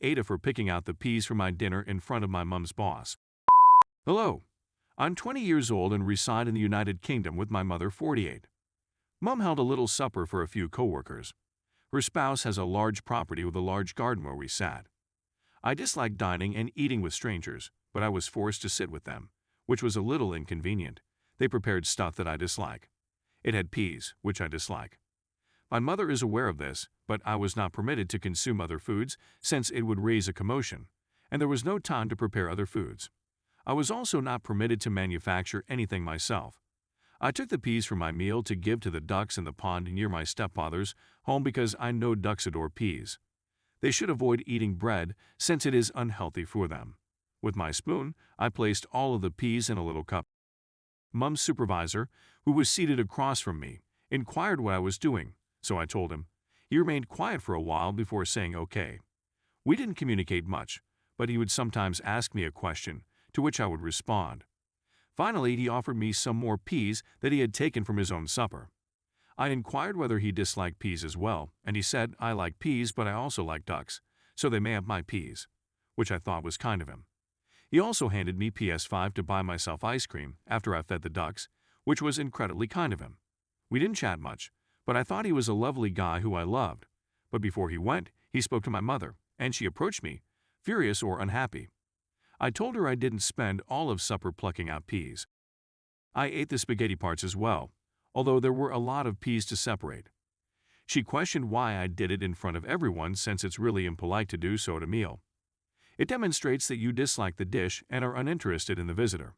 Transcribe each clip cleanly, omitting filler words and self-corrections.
Ada for picking out the peas for my dinner in front of my mom's boss. Hello. I'm 20 years old and reside in the United Kingdom with my mother, 48. Mom held a little supper for a few coworkers. Her spouse has a large property with a large garden where we sat. I dislike dining and eating with strangers, but I was forced to sit with them, which was a little inconvenient. They prepared stuff that I dislike. It had peas, which I dislike. My mother is aware of this, but I was not permitted to consume other foods since it would raise a commotion, and there was no time to prepare other foods. I was also not permitted to manufacture anything myself. I took the peas for my meal to give to the ducks in the pond near my stepfather's home because I know ducks adore peas. They should avoid eating bread since it is unhealthy for them. With my spoon, I placed all of the peas in a little cup. Mom's supervisor, who was seated across from me, inquired what I was doing, so I told him. He remained quiet for a while before saying okay. We didn't communicate much, but he would sometimes ask me a question, to which I would respond. Finally, he offered me some more peas that he had taken from his own supper. I inquired whether he disliked peas as well, and he said, I like peas, but I also like ducks, so they may have my peas, which I thought was kind of him. He also handed me PS5 to buy myself ice cream after I fed the ducks, which was incredibly kind of him. We didn't chat much, but I thought he was a lovely guy who I loved. But before he went, he spoke to my mother, and she approached me, furious or unhappy. I told her I didn't spend all of supper plucking out peas. I ate the spaghetti parts as well, although there were a lot of peas to separate. She questioned why I did it in front of everyone since it's really impolite to do so at a meal. It demonstrates that you dislike the dish and are uninterested in the visitor.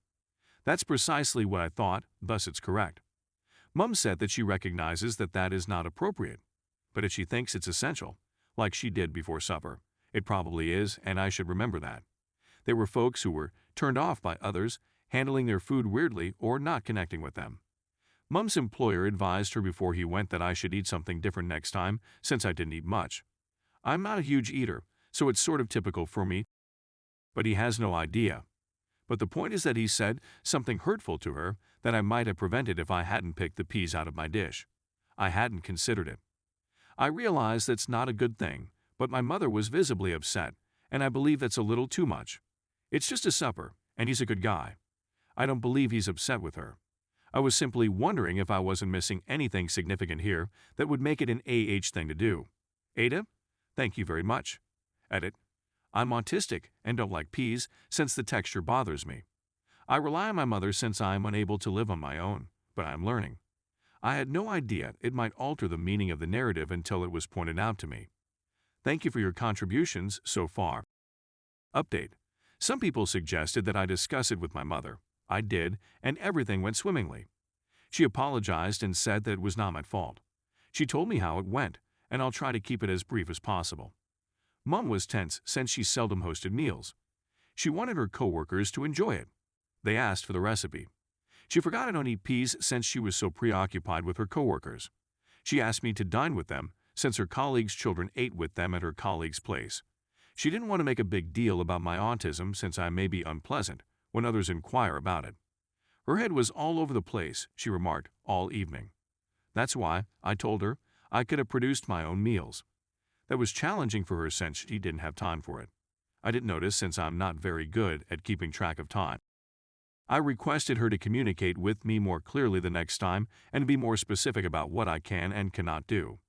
That's precisely what I thought, thus it's correct. Mom said that she recognizes that that is not appropriate, but if she thinks it's essential, like she did before supper, it probably is, and I should remember that. There were folks who were turned off by others, handling their food weirdly or not connecting with them. Mom's employer advised her before he went that I should eat something different next time since I didn't eat much. I'm not a huge eater, so it's sort of typical for me, but he has no idea. But the point is that he said something hurtful to her that I might have prevented if I hadn't picked the peas out of my dish. I hadn't considered it. I realize that's not a good thing, but my mother was visibly upset, and I believe that's a little too much. It's just a supper, and he's a good guy. I don't believe he's upset with her. I was simply wondering if I wasn't missing anything significant here that would make it an thing to do. Ada, thank you very much. Edit. I'm autistic and don't like peas since the texture bothers me. I rely on my mother since I am unable to live on my own, but I am learning. I had no idea it might alter the meaning of the narrative until it was pointed out to me. Thank you for your contributions so far. Update. Some people suggested that I discuss it with my mother. I did, and everything went swimmingly. She apologized and said that it was not my fault. She told me how it went, and I'll try to keep it as brief as possible. Mom was tense since she seldom hosted meals. She wanted her coworkers to enjoy it. They asked for the recipe. She forgot I don't eat peas since she was so preoccupied with her coworkers. She asked me to dine with them since her colleagues' children ate with them at her colleague's place. She didn't want to make a big deal about my autism since I may be unpleasant when others inquire about it. Her head was all over the place, she remarked, all evening. That's why, I told her, I could have produced my own meals. That was challenging for her since she didn't have time for it. I didn't notice since I'm not very good at keeping track of time. I requested her to communicate with me more clearly the next time and be more specific about what I can and cannot do.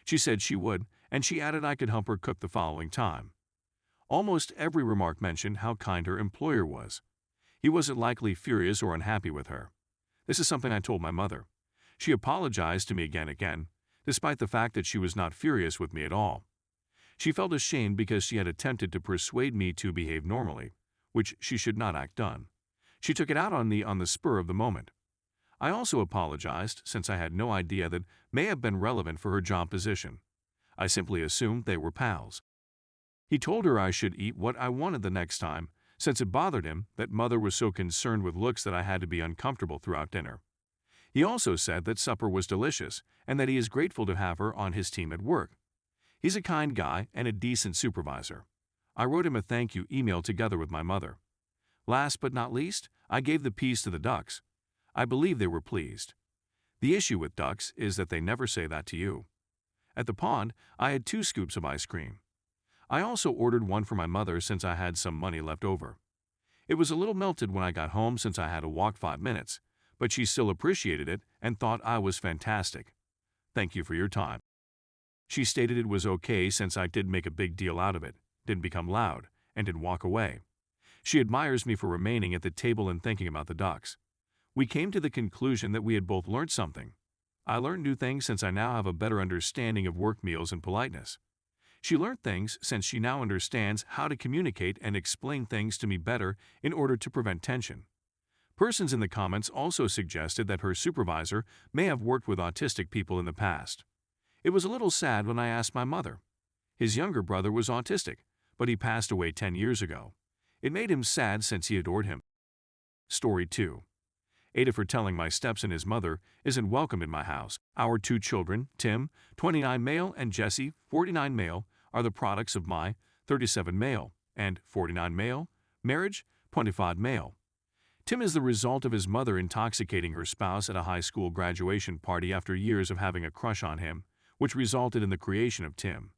She said she would, and she added I could help her cook the following time. Almost every remark mentioned how kind her employer was. He wasn't likely furious or unhappy with her. This is something I told my mother. She apologized to me again, despite the fact that she was not furious with me at all. She felt ashamed because she had attempted to persuade me to behave normally, which she should not act done. She took it out on me on the spur of the moment. I also apologized since I had no idea that may have been relevant for her job position. I simply assumed they were pals. He told her I should eat what I wanted the next time, since it bothered him that Mother was so concerned with looks that I had to be uncomfortable throughout dinner. He also said that supper was delicious and that he is grateful to have her on his team at work. He's a kind guy and a decent supervisor. I wrote him a thank you email together with my mother. Last but not least, I gave the peas to the ducks. I believe they were pleased. The issue with ducks is that they never say that to you. At the pond, I had 2 scoops of ice cream. I also ordered one for my mother since I had some money left over. It was a little melted when I got home since I had to walk 5 minutes, but she still appreciated it and thought I was fantastic. Thank you for your time. She stated it was okay since I did make a big deal out of it, didn't become loud, and didn't walk away. She admires me for remaining at the table and thinking about the ducks. We came to the conclusion that we had both learned something. I learned new things since I now have a better understanding of work meals and politeness. She learned things since she now understands how to communicate and explain things to me better in order to prevent tension. Persons in the comments also suggested that her supervisor may have worked with autistic people in the past. It was a little sad when I asked my mother. His younger brother was autistic, but he passed away 10 years ago. It made him sad since he adored him. Story 2. AITA for telling my stepson his mother isn't welcome in my house. Our 2 children, Tim, 29 male, and Jesse, 49 male, are the products of my 37 male and 49 male marriage, 25 male. Tim is the result of his mother intoxicating her spouse at a high school graduation party after years of having a crush on him, which resulted in the creation of Tim.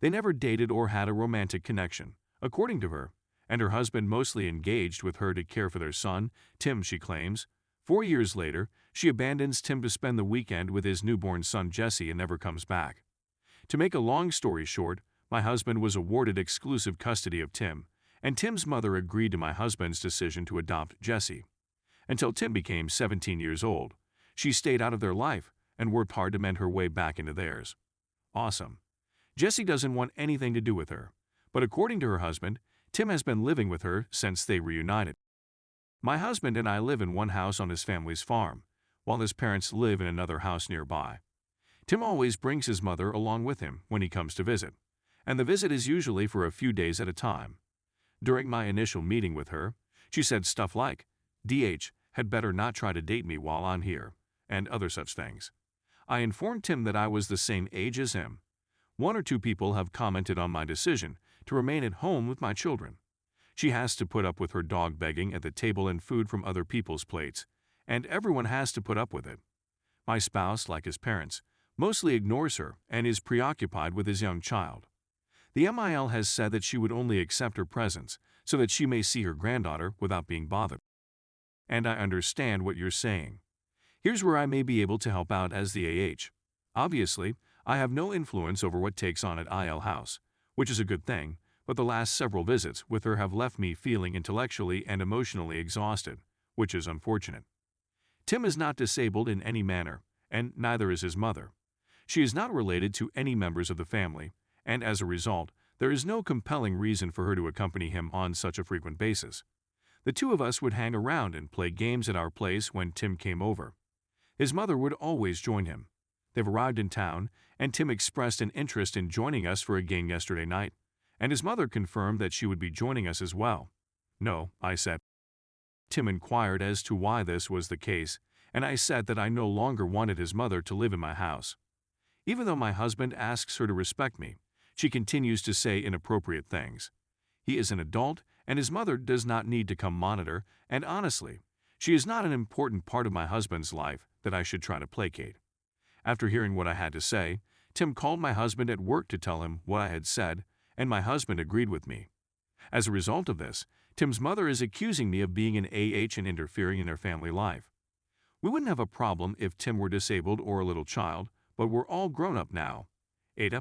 They never dated or had a romantic connection, according to her, and her husband mostly engaged with her to care for their son, Tim, she claims. 4 years later, she abandons Tim to spend the weekend with his newborn son Jesse and never comes back. To make a long story short, my husband was awarded exclusive custody of Tim, and Tim's mother agreed to my husband's decision to adopt Jesse. Until Tim became 17 years old, she stayed out of their life and worked hard to mend her way back into theirs. Awesome. Jesse doesn't want anything to do with her, but according to her husband, Tim has been living with her since they reunited. My husband and I live in one house on his family's farm, while his parents live in another house nearby. Tim always brings his mother along with him when he comes to visit, and the visit is usually for a few days at a time. During my initial meeting with her, she said stuff like, "DH, had better not try to date me while I'm here," and other such things. I informed Tim that I was the same age as him. 1 or 2 people have commented on my decision to remain at home with my children. She has to put up with her dog begging at the table and food from other people's plates, and everyone has to put up with it. My spouse, like his parents, mostly ignores her and is preoccupied with his young child. The MIL has said that she would only accept her presence so that she may see her granddaughter without being bothered. And I understand what you're saying. Here's where I may be able to help out as the AH. Obviously, I have no influence over what takes on at IL House, which is a good thing, but the last several visits with her have left me feeling intellectually and emotionally exhausted, which is unfortunate. Tim is not disabled in any manner, and neither is his mother. She is not related to any members of the family, and as a result, there is no compelling reason for her to accompany him on such a frequent basis. The 2 of us would hang around and play games at our place when Tim came over. His mother would always join him. They've arrived in town, and Tim expressed an interest in joining us for a game yesterday night, and his mother confirmed that she would be joining us as well. No, I said. Tim inquired as to why this was the case, and I said that I no longer wanted his mother to live in my house. Even though my husband asks her to respect me, she continues to say inappropriate things. He is an adult, and his mother does not need to come monitor, and honestly, she is not an important part of my husband's life that I should try to placate. After hearing what I had to say, Tim called my husband at work to tell him what I had said, and my husband agreed with me. As a result of this, Tim's mother is accusing me of being an AH and interfering in their family life. We wouldn't have a problem if Tim were disabled or a little child, but we're all grown up now. AITA.